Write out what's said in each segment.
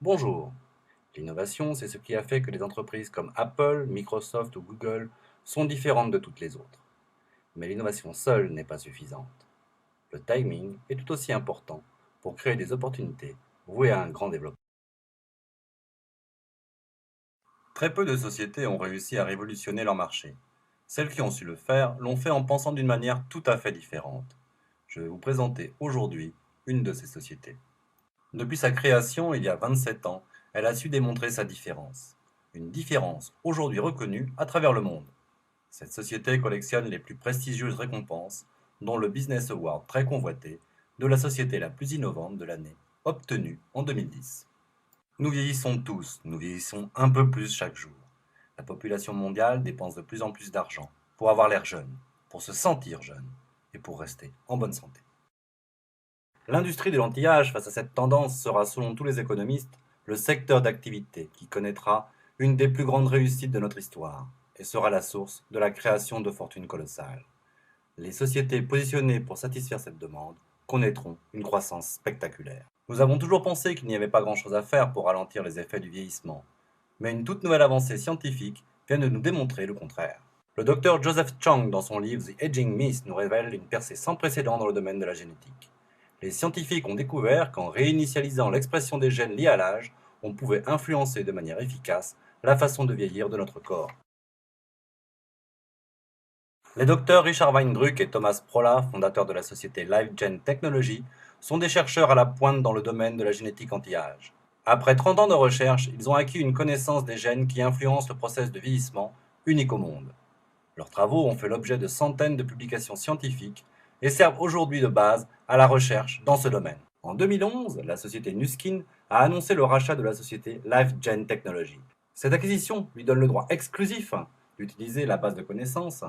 Bonjour. L'innovation, c'est ce qui a fait que les entreprises comme Apple, Microsoft ou Google sont différentes de toutes les autres. Mais l'innovation seule n'est pas suffisante. Le timing est tout aussi important pour créer des opportunités vouées à un grand développement. Très peu de sociétés ont réussi à révolutionner leur marché. Celles qui ont su le faire l'ont fait en pensant d'une manière tout à fait différente. Je vais vous présenter aujourd'hui une de ces sociétés. Depuis sa création il y a 27 ans, elle a su démontrer sa différence. Une différence aujourd'hui reconnue à travers le monde. Cette société collectionne les plus prestigieuses récompenses, dont le Business Award très convoité de la société la plus innovante de l'année, obtenu en 2010. Nous vieillissons tous, nous vieillissons un peu plus chaque jour. La population mondiale dépense de plus en plus d'argent pour avoir l'air jeune, pour se sentir jeune et pour rester en bonne santé. L'industrie de l'anti-âge face à cette tendance sera, selon tous les économistes, le secteur d'activité qui connaîtra une des plus grandes réussites de notre histoire et sera la source de la création de fortunes colossales. Les sociétés positionnées pour satisfaire cette demande connaîtront une croissance spectaculaire. Nous avons toujours pensé qu'il n'y avait pas grand-chose à faire pour ralentir les effets du vieillissement, mais une toute nouvelle avancée scientifique vient de nous démontrer le contraire. Le docteur Joseph Chang, dans son livre The Aging Myth, nous révèle une percée sans précédent dans le domaine de la génétique. Les scientifiques ont découvert qu'en réinitialisant l'expression des gènes liés à l'âge, on pouvait influencer de manière efficace la façon de vieillir de notre corps. Les docteurs Richard Weindruck et Thomas Prolla, fondateurs de la société LifeGen Technology, sont des chercheurs à la pointe dans le domaine de la génétique anti-âge. Après 30 ans de recherche, ils ont acquis une connaissance des gènes qui influencent le processus de vieillissement, unique au monde. Leurs travaux ont fait l'objet de centaines de publications scientifiques et servent aujourd'hui de base à la recherche dans ce domaine. En 2011, la société Nuskin a annoncé le rachat de la société LifeGen Technology. Cette acquisition lui donne le droit exclusif d'utiliser la base de connaissances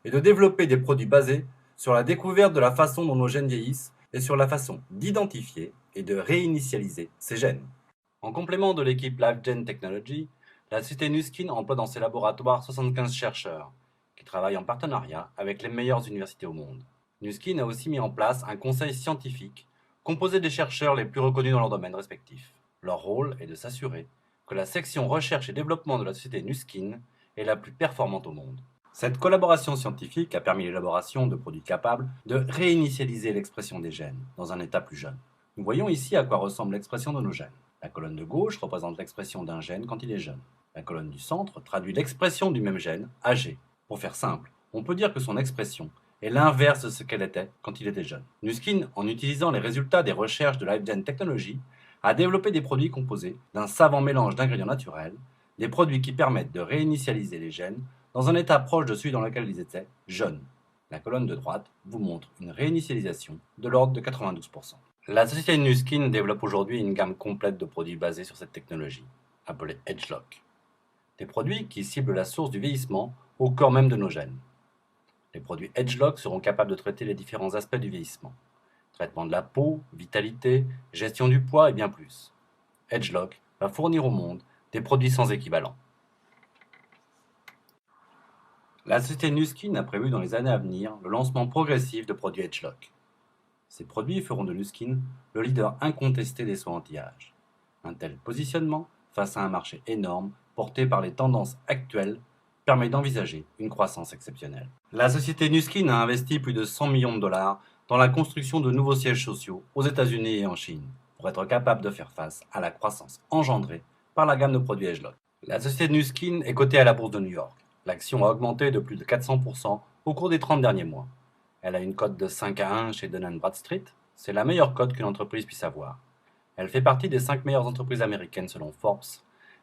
et de développer des produits basés sur la découverte de la façon dont nos gènes vieillissent et sur la façon d'identifier et de réinitialiser ces gènes. En complément de l'équipe LifeGen Technology, la société Nuskin emploie dans ses laboratoires 75 chercheurs qui travaillent en partenariat avec les meilleures universités au monde. Nuskin a aussi mis en place un conseil scientifique composé des chercheurs les plus reconnus dans leur domaine respectif. Leur rôle est de s'assurer que la section recherche et développement de la société Nuskin est la plus performante au monde. Cette collaboration scientifique a permis l'élaboration de produits capables de réinitialiser l'expression des gènes dans un état plus jeune. Nous voyons ici à quoi ressemble l'expression de nos gènes. La colonne de gauche représente l'expression d'un gène quand il est jeune. La colonne du centre traduit l'expression du même gène âgé. Pour faire simple, on peut dire que son expression est l'inverse de ce qu'elle était quand il était jeune. Nuskin, en utilisant les résultats des recherches de LifeGen Technology, a développé des produits composés d'un savant mélange d'ingrédients naturels, des produits qui permettent de réinitialiser les gènes dans un état proche de celui dans lequel ils étaient jeunes. La colonne de droite vous montre une réinitialisation de l'ordre de 92%. La société Nuskin développe aujourd'hui une gamme complète de produits basés sur cette technologie, appelée EdgeLock. Des produits qui ciblent la source du vieillissement au corps même de nos gènes. Les produits EdgeLock seront capables de traiter les différents aspects du vieillissement. Traitement de la peau, vitalité, gestion du poids et bien plus. EdgeLock va fournir au monde des produits sans équivalent. La société Nuskin a prévu dans les années à venir le lancement progressif de produits EdgeLock. Ces produits feront de Nuskin le leader incontesté des soins anti-âge. Un tel positionnement, face à un marché énorme porté par les tendances actuelles, permet d'envisager une croissance exceptionnelle. La société Nuskin a investi plus de 100 millions de dollars dans la construction de nouveaux sièges sociaux aux États-Unis et en Chine pour être capable de faire face à la croissance engendrée par la gamme de produits EdgeLock. La société Nuskin est cotée à la bourse de New York. L'action a augmenté de plus de 400% au cours des 30 derniers mois. Elle a une cote de 5 à 1 chez Dun & Bradstreet. C'est la meilleure cote qu'une entreprise puisse avoir. Elle fait partie des 5 meilleures entreprises américaines selon Forbes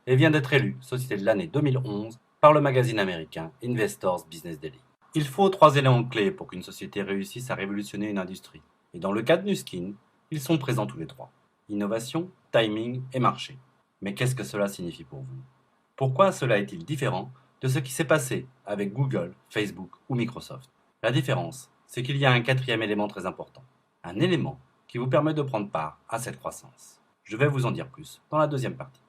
et vient d'être élue Société de l'année 2011 par le magazine américain Investors Business Daily. Il faut 3 éléments clés pour qu'une société réussisse à révolutionner une industrie. Et dans le cas de Nuskin, ils sont présents tous les 3. Innovation, timing et marché. Mais qu'est-ce que cela signifie pour vous? Pourquoi cela est-il différent de ce qui s'est passé avec Google, Facebook ou Microsoft? La différence, c'est qu'il y a un 4e élément très important. Un élément qui vous permet de prendre part à cette croissance. Je vais vous en dire plus dans la 2e partie.